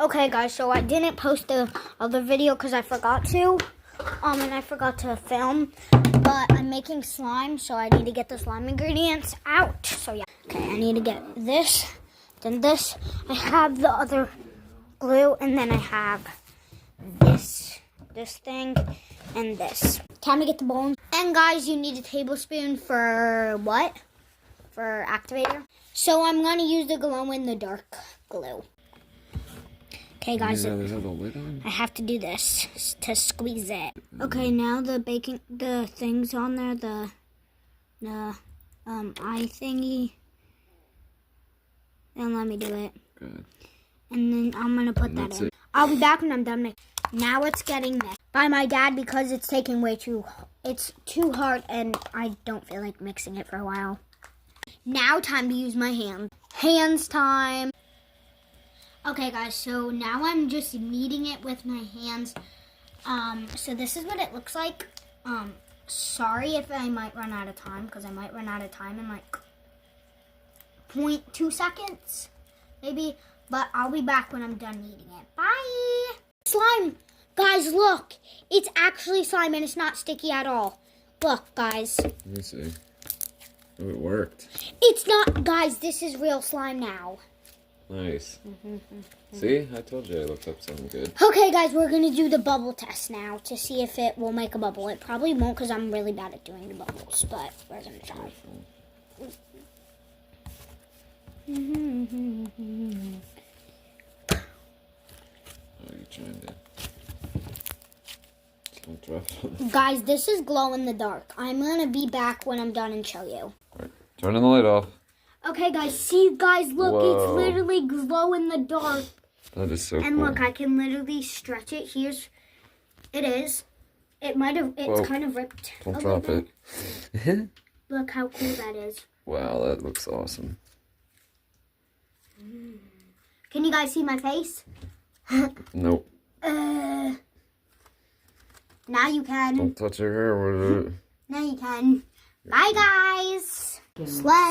Okay, guys, so I didn't post the other video because I forgot to. And I forgot to film. But I'm making slime, so I need to get the slime ingredients out. So, yeah. Okay, I need to get this, then this. I have the other glue, and then I have this thing, and this. Time to get the bones. And, guys, you need a tablespoon for what? For activator. So, I'm going to use the glow-in-the-dark glue. Okay, guys, I have to do this to squeeze it. Okay, now the thing's on there, the eye thingy. Then let me do it. Good. And then I'm gonna put that in. I'll be back when I'm done mixing. Now it's getting mixed by my dad because it's taking it's too hard and I don't feel like mixing it for a while. Now time to use my hands. Hands time. Okay, guys, so now I'm just kneading it with my hands. So this is what it looks like. Sorry if I might run out of time, because I might run out of time in like 0.2 seconds, maybe. But I'll be back when I'm done kneading it. Bye! Slime! Guys, look! It's actually slime, and it's not sticky at all. Look, guys. Let me see. Oh, it worked. It's not, guys, this is real slime now. Nice. See? I told you I looked up something good. Okay, guys, we're going to do the bubble test now to see if it will make a bubble. It probably won't because I'm really bad at doing the bubbles, but we're going to try. Oh, you trying to... Don't drop it. Guys, this is glow in the dark. I'm going to be back when I'm done and show you. Alright, turning the light off. Okay, guys, see, guys, look, Whoa. It's literally glow in the dark. That is so And cool. look, I can literally stretch it. It is. It's Whoa. kind of ripped. Don't drop it. Look how cool that is. Wow, that looks awesome. Can you guys see my face? Nope. Now you can. Don't touch your hair with it. Now you can. Bye, guys. Slay.